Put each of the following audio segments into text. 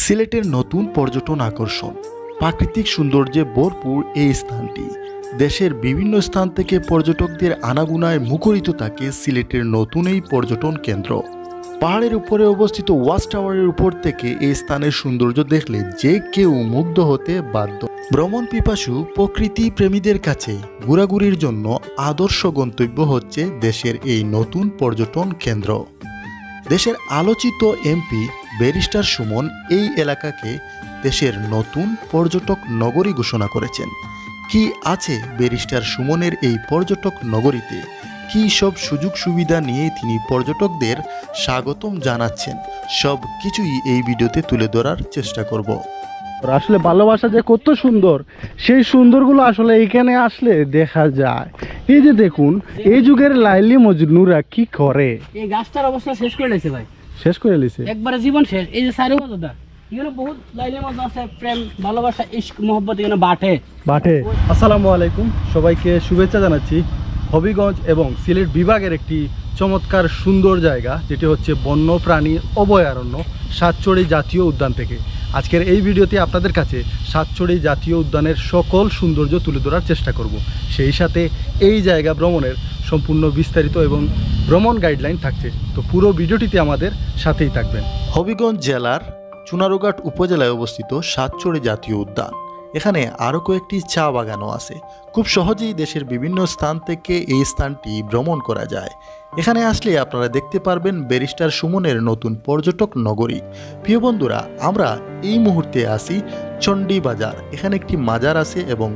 সিলেটের নতুন পর্যটন আকর্ষণ, প্রাকৃতিক সৌন্দর্যে ভরপুর এই স্থানটি। দেশের বিভিন্ন স্থান থেকে পর্যটকদের আনাগোনায় মুখরিত থাকে সিলেটের নতুন এই পর্যটন কেন্দ্র। পাহাড়ের উপরে অবস্থিত ওয়াচ টাওয়ারের উপর থেকে এই স্থানের সৌন্দর্য দেখলে যে কেউ মুগ্ধ হতে বাধ্য। ভ্রমণ পিপাসু প্রকৃতি প্রেমীদের কাছে ঘোরাঘুরির জন্য আদর্শ গন্তব্য হচ্ছে দেশের এই নতুন পর্যটন কেন্দ্র। দেশের আলোচিত এমপি ব্যারিস্টার সুমন এই এলাকাকে দেশের নতুন পর্যটক নগরী ঘোষণা করেছেন। কি আছে ব্যারিস্টার সুমনের এই পর্যটক নগরীতে, কি সব সুযোগ সুবিধা নিয়ে তিনি পর্যটকদের স্বাগতম জানাচ্ছেন, সব কিছুই এই ভিডিওতে তুলে ধরার চেষ্টা করব। আসলে ভালোবাসা যে কত সুন্দর, সেই সুন্দরগুলো আসলে এখানে আসলে দেখা যায়। এই যে দেখুন, এই যুগের লাইলি মজনুরা কি করে। এই গাছটার অবস্থা শেষ করে লেছে ভাই, শেষ করে লিছে একবারে জীবন শেষ। এই যে সাইরে মজদা, এখানে বহুত লাইলি মজা আছে, প্রেম ভালোবাসা ইশক মোহব্বত এখানে বাটে। আসসালামু আলাইকুম, সবাইকে শুভেচ্ছা জানাচ্ছি হবিগঞ্জ এবং সিলেট বিভাগের একটি চমৎকার সুন্দর জায়গা, যেটি হচ্ছে বন্যপ্রাণী অভয়ারণ্য সাতচড়ি জাতীয় উদ্যান থেকে। আজকের এই ভিডিওতে আপনাদের কাছে সাতচড়ি জাতীয় উদ্যানের সকল সৌন্দর্য তুলে ধরার চেষ্টা করব। সেই সাথে এই জায়গা ভ্রমণের সম্পূর্ণ বিস্তারিত এবং ভ্রমণ গাইডলাইন থাকছে, তো পুরো ভিডিওটিতে আমাদের সাথেই থাকবেন। হবিগঞ্জ জেলার চুনারুঘাট উপজেলায় অবস্থিত সাতচড়ি জাতীয় উদ্যান। এখানে আরও কয়েকটি চা বাগানও আছে। খুব সহজেই দেশের বিভিন্ন স্থান থেকে এই স্থানটি ভ্রমণ করা যায়। এখানে আসলে আপনারা দেখতে পারবেন ব্যারিস্টার সুমনের নতুন পর্যটক নগরী। প্রিয় বন্ধুরা, আমরা এই মুহূর্তে আছি চণ্ডী বাজার। এখানে একটি মাজার আছে এবং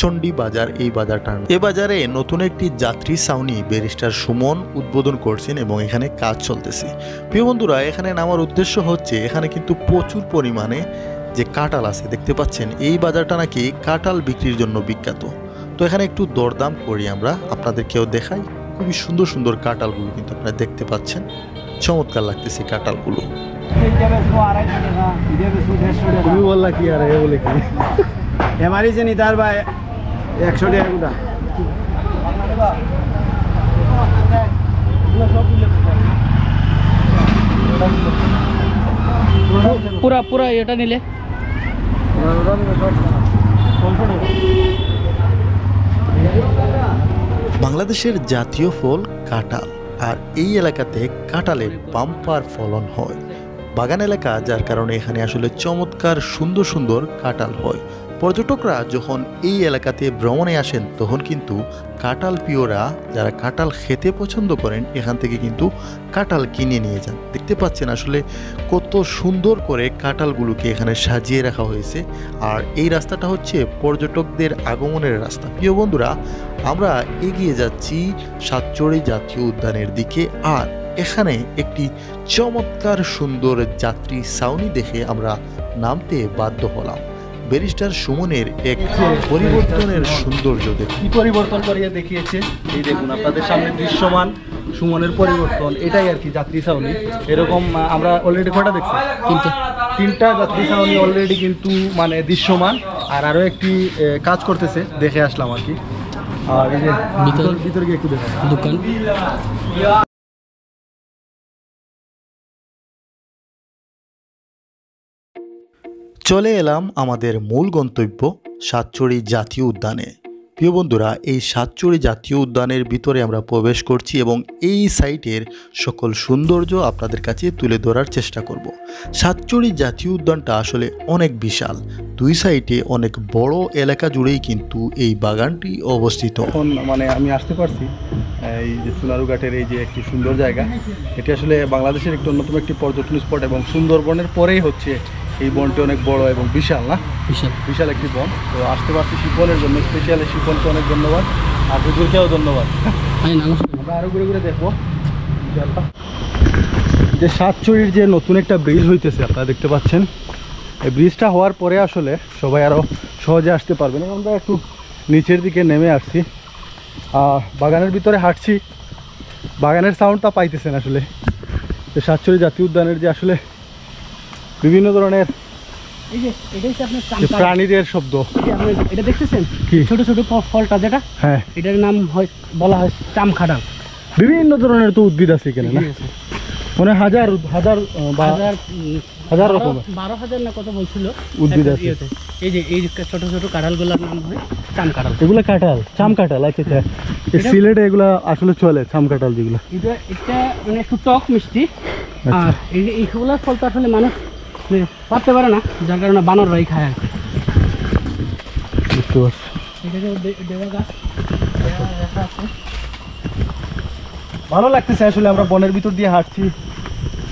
চণ্ডী বাজার এই বাজারটা। এ বাজারে নতুন একটি যাত্রী ছাউনি ব্যারিস্টার সুমন উদ্বোধন করছেন এবং এখানে কাজ চলতেছে। প্রিয় বন্ধুরা, এখানে নামার উদ্দেশ্য হচ্ছে, এখানে কিন্তু প্রচুর পরিমাণে যে কাঁঠাল আছে দেখতে পাচ্ছেন, এই বাজারটা নাকি কাঁঠাল বিক্রির জন্য বিখ্যাত। তো এখানে একটু দরদাম করি, আমরা আপনাদেরকেও দেখাই। খুবই সুন্দর সুন্দর কাঁঠালগুলো কিন্তু আপনারা দেখতে পাচ্ছেন, চমৎকার লাগতেছে কাঁঠালগুলো। তুমি বললা কি আর এ বলে কি এমারি যে নিতার ভাই 100 টাকা গুদা পুরা পুরা এটা নিলে বাংলাদেশের জাতীয় ফল কাঁঠাল, আর এই এলাকাতে কাঁঠালের বাম্পার ফলন হয়। বাগান এলাকা, যার কারণে এখানে আসলে চমৎকার সুন্দর সুন্দর কাঁঠাল হয়। পর্যটকরা যখন এই এলাকাতে ভ্রমণে আসেন, তখন কিন্তু কাঁঠাল প্রিয়রা যারা কাঁঠাল খেতে পছন্দ করেন, এখান থেকে কিন্তু কাঁঠাল কিনে নিয়ে যান। দেখতে পাচ্ছেন আসলে কত সুন্দর করে কাঁঠালগুলোকে এখানে সাজিয়ে রাখা হয়েছে। আর এই রাস্তাটা হচ্ছে পর্যটকদের আগমনের রাস্তা। প্রিয় বন্ধুরা, আমরা এগিয়ে যাচ্ছি সাতচড়ি জাতীয় উদ্যানের দিকে। আর এখানে একটি চমৎকার সুন্দর যাত্রী ছাউনি দেখে আমরা নামতে বাধ্য হলাম। ব্যারিস্টার সুমনের এক পরিবর্তনের সৌন্দর্য দেখুন, কি পরিবর্তন করিয়ে দেখিয়েছে। এই দেখুন আপনাদের সামনে দৃশ্যমান সুমনের পরিবর্তন, এটাই আর কি যাত্রী ছাউনি। এরকম আমরা অলরেডি কটা দেখছি, তিনটা যাত্রী ছাউনি অলরেডি কিন্তু মানে দৃশ্যমান। আর আরও একটি কাজ করতেছে, দেখে আসলাম আর কি। আর এই যে ভিতরে গিয়ে একটু দেখা দোকান। চলে এলাম আমাদের মূল গন্তব্য সাতচড়ি জাতীয় উদ্যানে। প্রিয় বন্ধুরা, এই সাতচড়ি জাতীয় উদ্যানের ভিতরে আমরা প্রবেশ করছি এবং এই সাইটের সকল সৌন্দর্য আপনাদের কাছে তুলে ধরার চেষ্টা করব। সাতচড়ি জাতীয় উদ্যানটা আসলে অনেক বিশাল, দুই সাইডে অনেক বড় এলাকা জুড়েই কিন্তু এই বাগানটি অবস্থিত। এখন মানে আমি আসতে পারছি এই যে চুনারুঘাটের এই যে একটি সুন্দর জায়গা, এটি আসলে বাংলাদেশের একটি অন্যতম একটি পর্যটন স্পট এবং সুন্দরবনের পরেই হচ্ছে এই বনটি অনেক বড় এবং বিশাল, না বিশাল একটি বন। তো আসতে পারছি শিপনের জন্য, স্পেশালি শিপনকে অনেক ধন্যবাদ, আর হুজুরকেও ধন্যবাদ। আমরা আরও ঘুরে ঘুরে দেখবো যে সাতচড়ির যে নতুন একটা ব্রিজ হইতেছে, আপনারা দেখতে পাচ্ছেন। এই ব্রিজটা হওয়ার পরে আসলে সবাই আরও সহজে আসতে পারবেন। আমরা একটু নিচের দিকে নেমে আসছি, বাগানের ভিতরে হাঁটছি, বাগানের সাউন্ডটা পাইতেছেন আসলে। যে সাতচড়ি জাতীয় উদ্যানের যে আসলে বিভিন্ন ধরনের প্রাণীদের শব্দ, এটা দেখতেছেন কি ছোট ছোট ফলটা, যেটা হ্যাঁ, এটার নাম হয় বলা হয় চামখাডাল। বিভিন্ন ধরনের তো উদ্ভিদ আছে এখানে, না? মানে হাজার হাজার হাজার হাজার রকমের 12,000 না কত বলছিল উদ্ভিদ আছে। ইয়েতে। এই যে এই ছোট ছোট কাঁঠালগুলোর নাম হয় চাম কাঁঠাল। এগুলো কাঁঠাল, চাম কাঁঠাল। আচ্ছা আচ্ছা, সিলেটে এগুলা আসলে চলে, চাম কাঁঠাল যেগুলো। এটা মানে একটু টক মিষ্টি। আচ্ছা। আর এইগুলোর ফল তো আসলে মানুষ মানে পারতে পারে না, যার কারণে বানররাই খায় আর কি। বুঝতে পারছি। এটাকে দেওয়া গাছ রাখা আছে। ভালো লাগতেছে আসলে, আমরা বনের ভিতর দিয়ে হাঁটছি,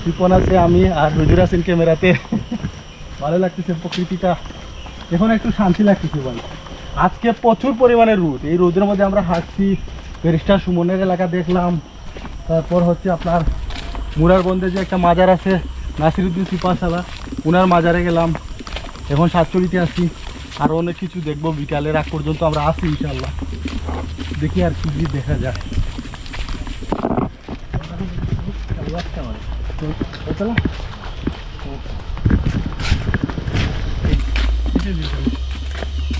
রিপন আছে, আমি আর হুজুর আছেন ক্যামেরাতে। ভালো লাগতেছে প্রকৃতিটা, এখন একটু শান্তি লাগতেছে ভাই। আজকে প্রচুর পরিমাণে রোদ, এই রোদের মধ্যে আমরা হাঁটছি। ব্যারিস্টার সুমনের এলাকা দেখলাম, তারপর হচ্ছে আপনার মুরারবন্দে যে একটা মাজার আছে নাসিরউদ্দিন সিপাহসালা, ওনার মাজারে গেলাম। এখন সাতচল্লিতে আছি, আরও অনেক কিছু দেখবো। বিকালের আগ পর্যন্ত আমরা আছি ইনশাল্লাহ, দেখি আর কি কি দেখা যায়।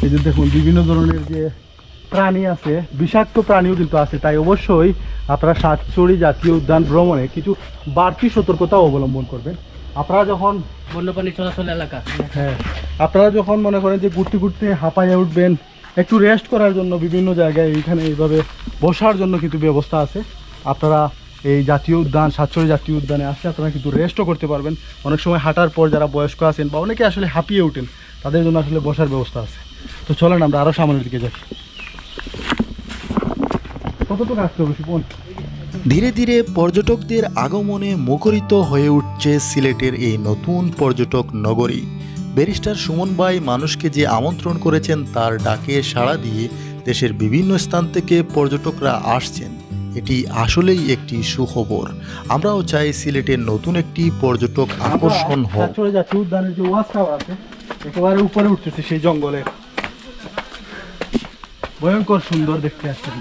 এই যে দেখুন বিভিন্ন ধরনের যে প্রাণী আছে, বিষাক্ত প্রাণীও কিন্তু আছে, তাই অবশ্যই আপনারা সাতচড়ি জাতীয় উদ্যান ভ্রমণে কিছু বাড়তি সতর্কতা অবলম্বন করবেন। আপনারা যখন বন্যপ্রাণী চলাচল এলাকা, হ্যাঁ আপনারা যখন মনে করেন যে ঘুরতে ঘুরতে হাঁপাইয়া উঠবেন, একটু রেস্ট করার জন্য বিভিন্ন জায়গায় এইখানে এইভাবে বসার জন্য কিন্তু ব্যবস্থা আছে। আপনারা এই জাতীয় উদ্যান, সাতচড়ি জাতীয় উদ্যানে আসলে আপনারা কিন্তু রেস্টও করতে পারবেন। অনেক সময় হাঁটার পর যারা বয়স্ক আছেন বা অনেকে আসলে হাঁপিয়ে ওঠেন, তাদের জন্য আসলে বসার ব্যবস্থা আছে। তো চলেন আমরা আরও সামনের দিকে যাই। কতটুকু আসতে হবে সুপন? ধীরে ধীরে পর্যটকদের আগমনে মুখরিত হয়ে উঠছে সিলেটের এই নতুন পর্যটক নগরী। ব্যারিস্টার সুমন ভাই মানুষকে যে আমন্ত্রণ করেছেন তার ডাকে সাড়া দিয়ে দেশের বিভিন্ন স্থান থেকে পর্যটকরা আসছেন, এটি আসলেই একটি সুখবর। আমরাও চাই সিলেটের নতুন একটি পর্যটক আকর্ষণ হোক। সাতচড়ি জাতীয় উদ্যানের যে ওয়াচ টাওয়ার আছে, একেবারে উপরে উঠতেছে সেই জঙ্গলে, ভয়ঙ্কর সুন্দর দেখতে আসছেন।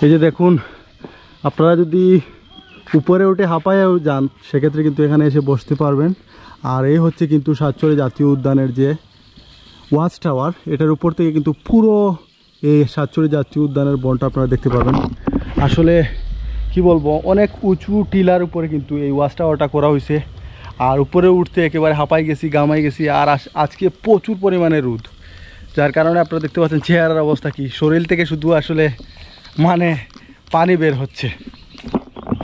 এই যে দেখুন, আপনারা যদি উপরে উঠে হাঁপাইয়াও যান সেক্ষেত্রে কিন্তু এখানে এসে বসতে পারবেন। আর এই হচ্ছে কিন্তু সাতচড়ি জাতীয় উদ্যানের যে ওয়াচ টাওয়ার, এটার উপর থেকে কিন্তু পুরো এই সাতচড়ি জাতীয় উদ্যানের বনটা আপনারা দেখতে পাবেন। আসলে কি বলবো, অনেক উঁচু টিলার উপরে কিন্তু এই ওয়াচ টাওয়ারটা করা হয়েছে। আর উপরে উঠতে একেবারে হাঁপাই গেছি, গামাই গেছি। আর আজকে প্রচুর পরিমাণে রোদ, যার কারণে আপনারা দেখতে পাচ্ছেন চেহারার অবস্থা কি, শরীর থেকে শুধু আসলে মানে পানি বের হচ্ছে।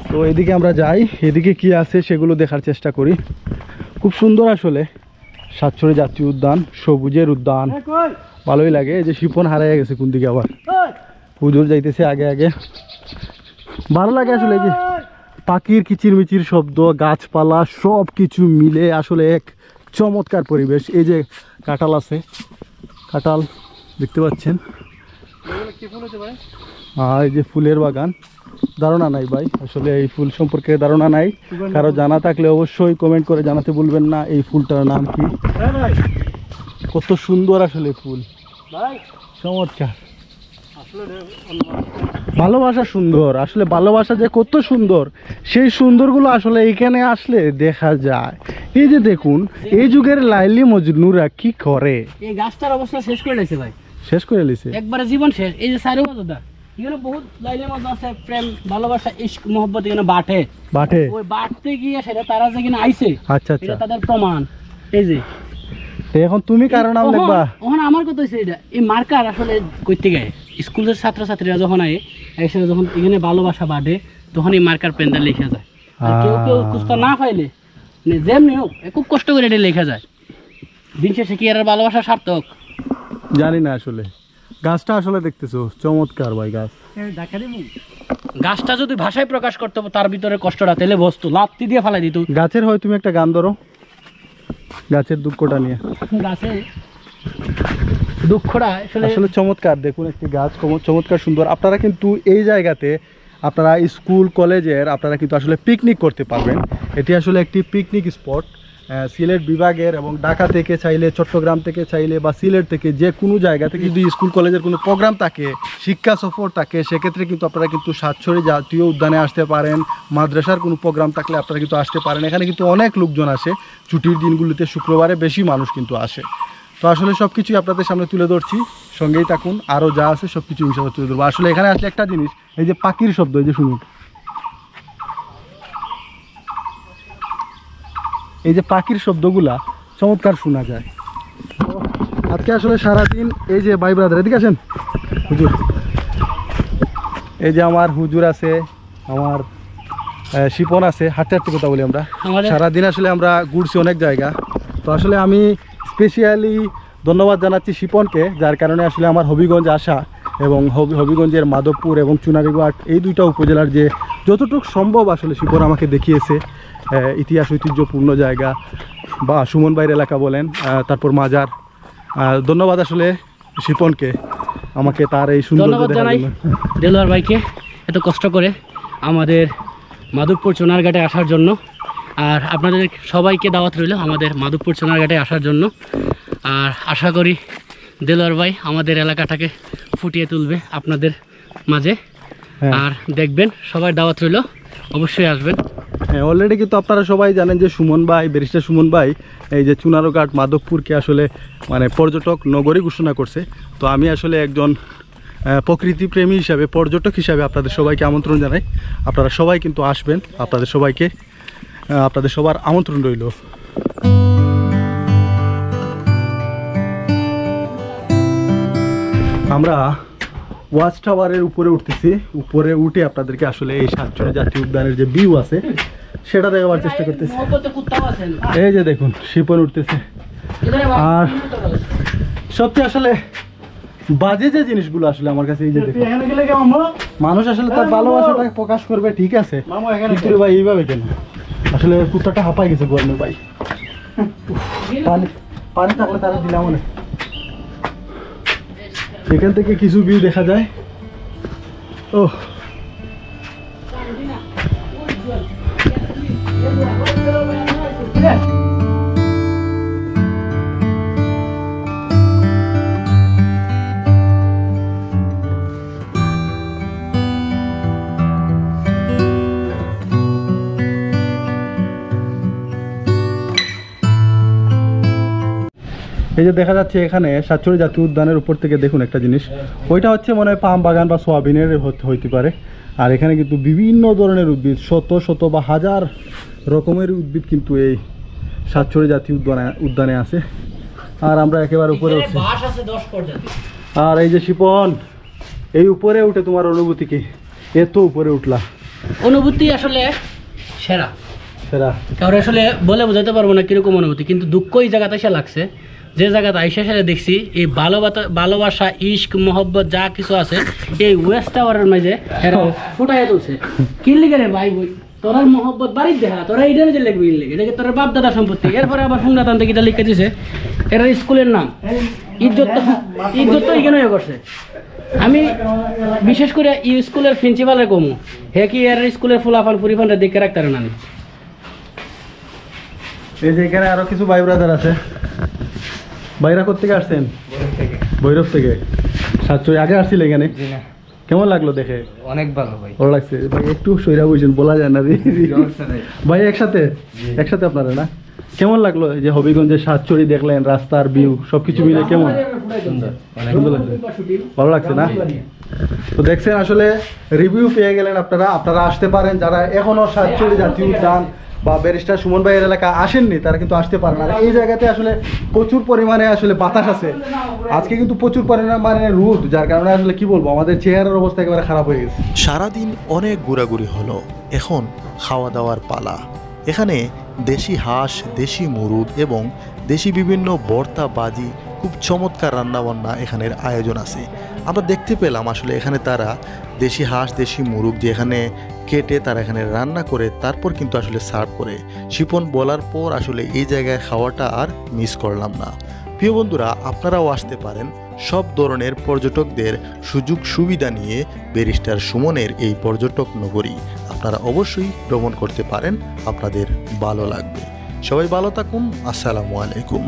তো এদিকে আমরা যাই, এদিকে কি আছে সেগুলো দেখার চেষ্টা করি। খুব সুন্দর আসলে সাতচড়ি জাতীয় উদ্যান, সবুজের উদ্যান, ভালোই লাগে। এই যে শিপন হারাইয়া গেছে কোন দিকে, আবার হুজুর যাইতেছে আগে আগে। ভালো লাগে আসলে, এই যে পাখির কিচিরমিচির শব্দ, গাছপালা সব কিছু মিলে আসলে এক চমৎকার পরিবেশ। এই যে কাঁঠাল আছে, কাঁঠাল দেখতে পাচ্ছেন। আর এই যে ফুলের বাগান, ধারণা নাই ভাই আসলে এই ফুল সম্পর্কে, ধারণা নাই। কারো জানা থাকলে অবশ্যই কমেন্ট করে জানাতে ভুলবেন না এই ফুলটার নাম কি। কত সুন্দর আসলে ফুল, চমৎকার। ভালোবাসা সুন্দর, আসলে ভালোবাসা যে কত সুন্দর, সেই সুন্দরগুলো আসলে এখানে আসলে দেখা যায়। এই যে দেখুন, এই যুগের লাইলি মজনুরা কি করে, এই গাছটার অবস্থা শেষ করে দিয়েছে ভাই, শেষ করে লিছে একবারে জীবন শেষ। এই যে সাইরো দাদা, এখানে বহুত লাইলের মধ্যে আছে প্রেম ভালোবাসা ইশক মোহব্বত, এখানে বাটে বাটে। ওই বাটতে গিয়ে সেটা তারা যে কিনা আইছে, আচ্ছা আচ্ছা, এটা তাদের প্রমাণ। এই যে তো এখন তুমি কারো নাম লিখবা? ওখানে আমার কথা হচ্ছে এটা, এই মার্কার আসলে করতে গায়ে স্কুলের ছাত্রছাত্রীরা যখন আয় একসাথে, যখন এখানে ভালোবাসা বাড়ে তখন এই মার্কার পেনটা লেখা যায়। আর কেউ কেউ খুঁজতে না পাইলে মানে যেমনি হোক খুব কষ্ট করে এটা লেখা যায়। দিন শেষে কি আর ভালোবাসা সার্থক জানি না। আসলে গাছটা আসলে দেখতেছো চমৎকার ভাই, গাছ। গাছটা যদি ভাষায় প্রকাশ করতে হবে তার ভিতরে কষ্টটা, তাহলে বস্তু লাত্তি দিয়ে ফালাই দিত। গাছের হয় তুমি একটা গান ধরো, গাছের দুঃখটা নিয়ে। গাছে দুঃখটা আসলে চমৎকার। দেখুন একটি গাছ চমৎকার সুন্দর। আপনারা কিন্তু এই জায়গাতে আপনারা স্কুল কলেজের আপনারা কিন্তু আসলে পিকনিক করতে পারবেন। এটি আসলে একটি পিকনিক স্পট। সিলেট বিভাগের এবং ঢাকা থেকে চাইলে, চট্টগ্রাম থেকে চাইলে বা সিলেট থেকে যে কোনো জায়গা থেকে যদি স্কুল কলেজের কোনো প্রোগ্রাম থাকে, শিক্ষা সফর থাকে, সেক্ষেত্রে কিন্তু আপনারা কিন্তু সাতচড়ি জাতীয় উদ্যানে আসতে পারেন। মাদ্রাসার কোনো প্রোগ্রাম থাকলে আপনারা কিন্তু আসতে পারেন। এখানে কিন্তু অনেক লোকজন আসে ছুটির দিনগুলিতে, শুক্রবারে বেশি মানুষ কিন্তু আসে। তো আসলে সব কিছুই আপনাদের সামনে তুলে ধরছি, সঙ্গেই থাকুন, আরও যা আছে সব কিছু ইনশাআল্লাহ তুলে ধরবো। আসলে এখানে আসলে একটা জিনিস, এই যে পাখির শব্দ, এই যে শুনুন, এই যে পাখির শব্দগুলা চমৎকার শোনা যায়। আজকে আসলে সারাদিন এই যে ভাই ব্রাদার এদিকে আসেন, হুজুর, এই যে আমার হুজুর আছে, আমার শিপন আছে, হাঁটতে হাঁটতে কথা বলি আমরা সারাদিন। আসলে আমরা ঘুরছি অনেক জায়গা। তো আসলে আমি স্পেশালি ধন্যবাদ জানাচ্ছি শিপনকে, যার কারণে আসলে আমার হবিগঞ্জ আসা এবং হবিগঞ্জের মাধবপুর এবং চুনারীঘাট এই দুইটা উপজেলার যে যতটুকু সম্ভব আসলে শিপন আমাকে দেখিয়েছে ইতিহাস ঐতিহ্যপূর্ণ জায়গা বা সুমন ভাইয়ের এলাকা বলেন, তারপর মাজার। ধন্যবাদ আসলে শিপনকে আমাকে তার এই সুন্দর ধন্যবাদ জানাই দেলোয়ার ভাইকে এত কষ্ট করে আমাদের মাধবপুর চুনারঘাটে আসার জন্য। আর আপনাদের সবাইকে দাওয়াত রইল আমাদের মাধবপুর চুনারঘাটে আসার জন্য। আর আশা করি দেলোয়ার ভাই আমাদের এলাকাটাকে ফুটিয়ে তুলবে আপনাদের মাঝে। আর দেখবেন, সবাই দাওয়াত রইল, অবশ্যই আসবেন। হ্যাঁ, অলরেডি কিন্তু আপনারা সবাই জানেন যে সুমন ভাই, ব্যারিস্টার সুমন ভাই এই যে চুনারঘাট মাধবপুরকে আসলে মানে পর্যটক নগরী ঘোষণা করছে। তো আমি আসলে একজন প্রকৃতিপ্রেমী হিসাবে, পর্যটক হিসাবে আপনাদের সবাইকে আমন্ত্রণ জানাই। আপনারা সবাই কিন্তু আসবেন, আপনাদের সবাইকে আপনাদের সবার আমন্ত্রণ রইল। আমরা ওয়াচ টাওয়ারের উপরে উঠতেছি, উপরে উঠে আপনাদেরকে আসলে এই সাতচুরি জাতীয় উদ্যানের যে ভিউ আছে সেটা দেখাবার চেষ্টা করতেছি। এই যে দেখুন শিপন উঠতেছে। আর সবচেয়ে আসলে বাজে যে জিনিসগুলো আসলে আমার কাছে, এই যে দেখুন, মানুষ আসলে তার ভালোবাসাটা প্রকাশ করবে, ঠিক আছে, কিন্তু ভাই এইভাবে কেন? আসলে কুত্তাটা হাঁপাই গেছে গরমে ভাই। পানি পানি থাকলে তারা দিলাম মনে। এখান থেকে কিছু ভিউ দেখা যায়। ও এই যে দেখা যাচ্ছে এখানে সাতচুরি জাতীয় উদ্যানের উপর থেকে দেখুন একটা জিনিস, ওইটা হচ্ছে মনে হয় পাম বাগান বা সোয়াবিনের হইতে পারে। আর এখানে কিন্তু বিভিন্ন ধরনের উদ্ভিদ, শত শত বা হাজার রকমের উদ্ভিদ কিন্তু এই সাতচুরি জাতীয় উদ্যানে আছে। আর আমরা একেবারে উপরে উঠছি। আর এই যে শিপন, এই উপরে উঠে তোমার অনুভূতি কি? এত উপরে উঠলা, অনুভূতি আসলে সেরা সেরা। কারণ আসলে বলে বোঝাতে পারবো না কিরকম অনুভূতি, কিন্তু দুঃখ এই জায়গাতে এসে লাগছে, যে জায়গাতে আইসা সেটা দেখছি এই ভালোবাসা, ইশক, মহব্বত যা কিছু আছে এই ওয়েস্ট টাওয়ারের মাঝে এরা ফুটাইয়া তুলছে। কি লিখে রে ভাই বই, তোর মহব্বত বাড়ির দেখা, তোরা এইটা যে লিখবি, এটাকে তোর বাপ দাদা সম্পত্তি। এরপরে আবার সুন্দরতান থেকে এটা লিখে দিছে, এরা স্কুলের নাম, ইজ্জত তো এখানে করছে। আমি বিশেষ করে স্কুলের প্রিন্সিপালের কমু, হে কি এর স্কুলের ফুলাফান ফুরিফানটা দেখে রাখতে না। এই যে এখানে আরো কিছু ভাই ব্রাদার আছে। ভাইরা কোথেকে আসছেন? ভৈরব থেকে। সাতচুরি আগে আসছিল এখানে? কেমন লাগলো দেখে? অনেক ভালো ভাই, ভালো লাগছে ভাই। একটু সইরা বলছেন, বলা যায় না ভাই। একসাথে আপনারা না? কেমন লাগলো এই যে হবিগঞ্জের সাতচুরি দেখলেন, রাস্তার ভিউ সবকিছু মিলে কেমন? সুন্দর লাগছে, ভালো লাগছে না? তো দেখছেন আসলে রিভিউ পেয়ে গেলেন আপনারা আসতে পারেন। যারা এখনো সাতচুরি জাতীয় উদ্যান বা ব্যারিস্টার সুমন ভাইয়ের এলাকা আসেননি, তারা কিন্তু আসতে পারেন। আর এই জায়গাতে আসলে প্রচুর পরিমাণে আসলে বাতাস আছে। আজকে কিন্তু প্রচুর পরিমাণে রোদ, যার কারণে আসলে কি বলবো, আমাদের চেহারার অবস্থা একেবারে খারাপ হয়ে গেছে। সারাদিন অনেক ঘোরাঘুরি হলো, এখন খাওয়া দাওয়ার পালা। এখানে দেশি হাঁস, দেশি মুরগ এবং দেশি বিভিন্ন ভর্তা, বাজি, খুব চমৎকার রান্নাবান্না এখানের আয়োজন আছে। আমরা দেখতে পেলাম আসলে এখানে তারা দেশি হাঁস, দেশি মুরগ দিয়ে এখানে কেটে তারা এখানে রান্না করে তারপর কিন্তু আসলে সার্ভ করে। শিপন বলার পর আসলে এই জায়গায় খাওয়াটা আর মিস করলাম না। প্রিয় বন্ধুরা, আপনারাও আসতে পারেন। সব ধরনের পর্যটকদের সুযোগ সুবিধা নিয়ে ব্যারিস্টার সুমনের এই পর্যটক নগরী আপনারা অবশ্যই ভ্রমণ করতে পারেন, আপনাদের ভালো লাগবে। সবাই ভালো থাকুন। আসসালামু আলাইকুম।